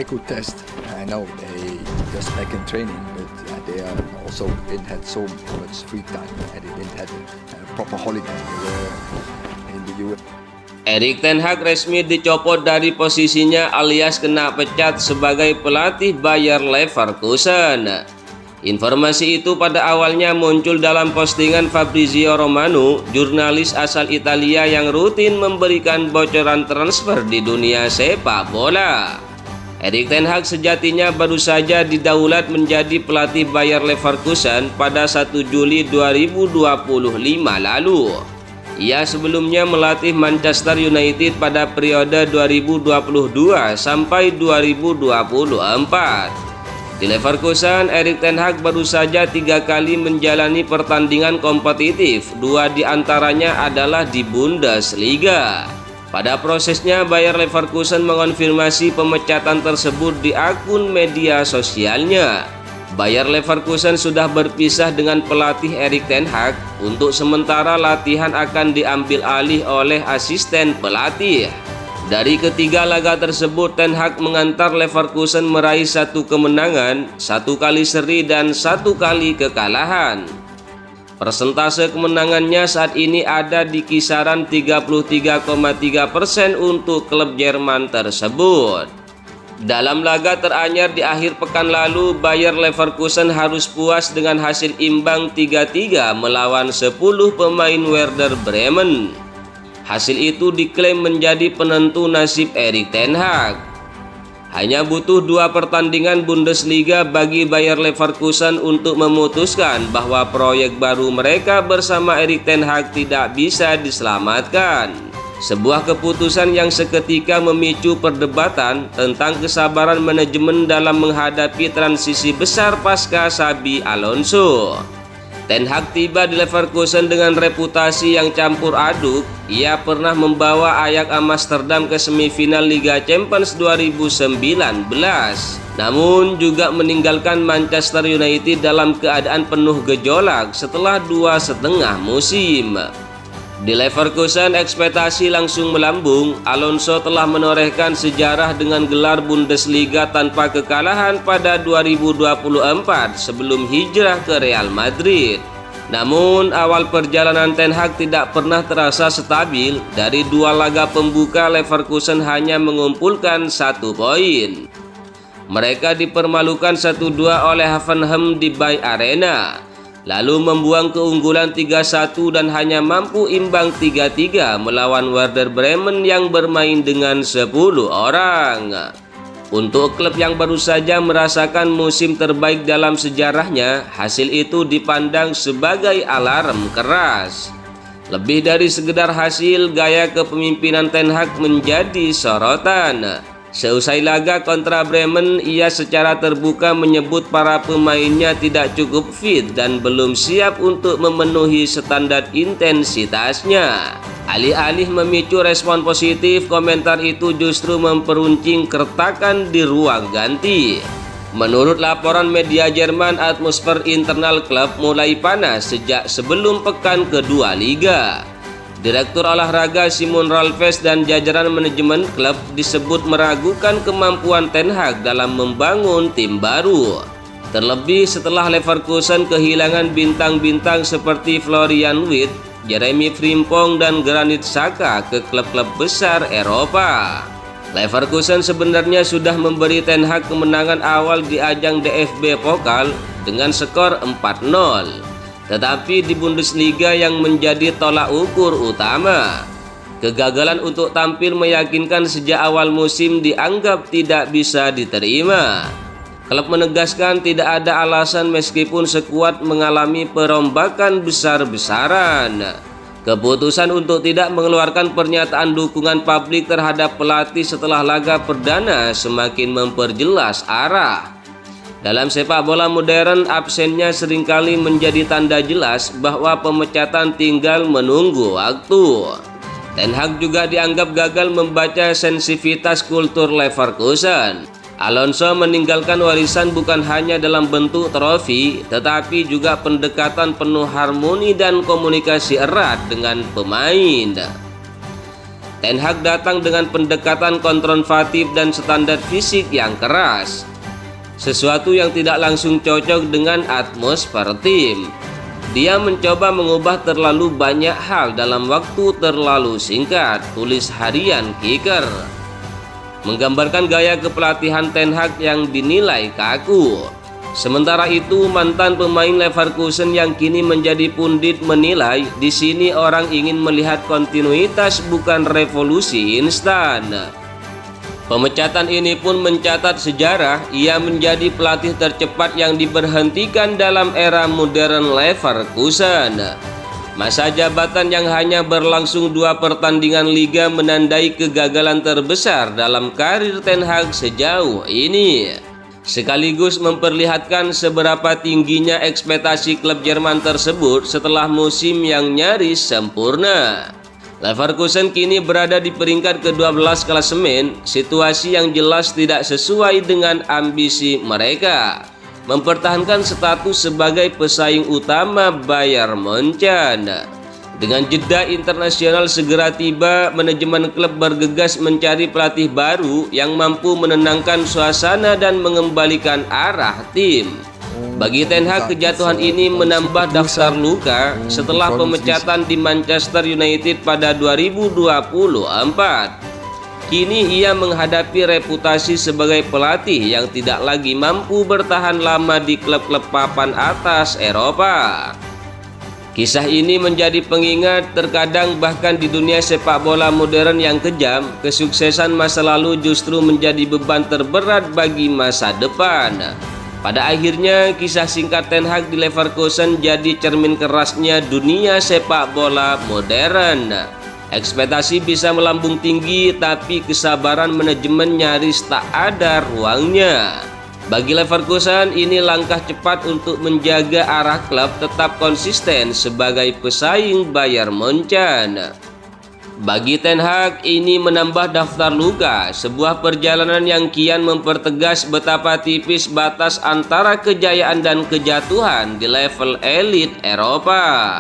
good test. I know they just back in training, but they are also didn't have so much free time and they didn't have a proper holiday. They were in the US. Erik ten Hag resmi dicopot dari posisinya alias kena pecat sebagai pelatih Bayer Leverkusen. Informasi itu pada awalnya muncul dalam postingan Fabrizio Romano, jurnalis asal Italia yang rutin memberikan bocoran transfer di dunia sepak bola. Erik ten Hag sejatinya baru saja didaulat menjadi pelatih Bayer Leverkusen pada 1 Juli 2025 lalu. Ia sebelumnya melatih Manchester United pada periode 2022 sampai 2024. Di Leverkusen, Erik ten Hag baru saja 3 kali menjalani pertandingan kompetitif, 2 diantaranya adalah di Bundesliga. Pada prosesnya, Bayer Leverkusen mengonfirmasi pemecatan tersebut di akun media sosialnya. Bayer Leverkusen sudah berpisah dengan pelatih Erik ten Hag. Untuk sementara latihan akan diambil alih oleh asisten pelatih. Dari ketiga laga tersebut, ten Hag mengantar Leverkusen meraih 1 kemenangan, 1 kali seri dan 1 kali kekalahan. Persentase kemenangannya saat ini ada di kisaran 33,3% untuk klub Jerman tersebut. Dalam laga teranyar di akhir pekan lalu, Bayer Leverkusen harus puas dengan hasil imbang 3-3 melawan 10 pemain Werder Bremen. Hasil itu diklaim menjadi penentu nasib Erik ten Hag. Hanya butuh 2 pertandingan Bundesliga bagi Bayer Leverkusen untuk memutuskan bahwa proyek baru mereka bersama Erik ten Hag tidak bisa diselamatkan. Sebuah keputusan yang seketika memicu perdebatan tentang kesabaran manajemen dalam menghadapi transisi besar pasca Xabi Alonso. Ten Hag tiba di Leverkusen dengan reputasi yang campur aduk. Ia pernah membawa Ajax Amsterdam ke semifinal Liga Champions 2019, namun juga meninggalkan Manchester United dalam keadaan penuh gejolak setelah 2,5 musim. Di Leverkusen, ekspektasi langsung melambung. Alonso telah menorehkan sejarah dengan gelar Bundesliga tanpa kekalahan pada 2024 sebelum hijrah ke Real Madrid. Namun, awal perjalanan ten Hag tidak pernah terasa stabil. Dari 2 laga pembuka, Leverkusen hanya mengumpulkan 1 poin. Mereka dipermalukan 1-2 oleh Hoffenheim di Bay Arena, lalu membuang keunggulan 3-1 dan hanya mampu imbang 3-3 melawan Werder Bremen yang bermain dengan 10 orang. Untuk klub yang baru saja merasakan musim terbaik dalam sejarahnya, hasil itu dipandang sebagai alarm keras. Lebih dari sekedar hasil, gaya kepemimpinan ten Hag menjadi sorotan. Seusai laga kontra Bremen, ia secara terbuka menyebut para pemainnya tidak cukup fit dan belum siap untuk memenuhi standar intensitasnya. Alih-alih memicu respon positif, komentar itu justru memperuncing keretakan di ruang ganti. Menurut laporan media Jerman, atmosfer internal klub mulai panas sejak sebelum pekan kedua liga. Direktur olahraga Simon Rolfes dan jajaran manajemen klub disebut meragukan kemampuan ten Hag dalam membangun tim baru. Terlebih setelah Leverkusen kehilangan bintang-bintang seperti Florian Wirtz, Jeremy Frimpong dan Granit Xhaka ke klub-klub besar Eropa. Leverkusen sebenarnya sudah memberi ten Hag kemenangan awal di ajang DFB Pokal dengan skor 4-0. Tetapi di Bundesliga yang menjadi tolak ukur utama, kegagalan untuk tampil meyakinkan sejak awal musim dianggap tidak bisa diterima. Klub menegaskan tidak ada alasan meskipun skuad mengalami perombakan besar-besaran. Keputusan untuk tidak mengeluarkan pernyataan dukungan publik terhadap pelatih setelah laga perdana semakin memperjelas arah. Dalam sepak bola modern, absennya seringkali menjadi tanda jelas bahwa pemecatan tinggal menunggu waktu. Ten Hag juga dianggap gagal membaca sensitivitas kultur Leverkusen. Alonso meninggalkan warisan bukan hanya dalam bentuk trofi, tetapi juga pendekatan penuh harmoni dan komunikasi erat dengan pemain. Ten Hag datang dengan pendekatan konservatif dan standar fisik yang keras, sesuatu yang tidak langsung cocok dengan atmosfer tim. Dia mencoba mengubah terlalu banyak hal dalam waktu terlalu singkat, tulis harian Kicker. Menggambarkan gaya kepelatihan Ten Hag yang dinilai kaku. Sementara itu, mantan pemain Leverkusen yang kini menjadi pundit menilai di sini orang ingin melihat kontinuitas bukan revolusi instan. Pemecatan ini pun mencatat sejarah. Ia menjadi pelatih tercepat yang diberhentikan dalam era modern Leverkusen. Masa jabatan yang hanya berlangsung 2 pertandingan liga menandai kegagalan terbesar dalam karir Ten Hag sejauh ini, sekaligus memperlihatkan seberapa tingginya ekspektasi klub Jerman tersebut setelah musim yang nyaris sempurna. Leverkusen kini berada di peringkat ke-12 klasemen, situasi yang jelas tidak sesuai dengan ambisi mereka mempertahankan status sebagai pesaing utama Bayern Munchen. Dengan jeda internasional segera tiba, manajemen klub bergegas mencari pelatih baru yang mampu menenangkan suasana dan mengembalikan arah tim. Bagi Ten Hag, kejatuhan ini menambah daftar luka setelah pemecatan di Manchester United pada 2024. Kini ia menghadapi reputasi sebagai pelatih yang tidak lagi mampu bertahan lama di klub-klub papan atas Eropa. Kisah ini menjadi pengingat, terkadang bahkan di dunia sepak bola modern yang kejam, kesuksesan masa lalu justru menjadi beban terberat bagi masa depan. Pada akhirnya, kisah singkat Ten Hag di Leverkusen jadi cermin kerasnya dunia sepak bola modern. Ekspektasi bisa melambung tinggi, tapi kesabaran manajemen nyaris tak ada ruangnya. Bagi Leverkusen, ini langkah cepat untuk menjaga arah klub tetap konsisten sebagai pesaing Bayern Munchen. Bagi Ten Hag, ini menambah daftar luka, sebuah perjalanan yang kian mempertegas betapa tipis batas antara kejayaan dan kejatuhan di level elit Eropa.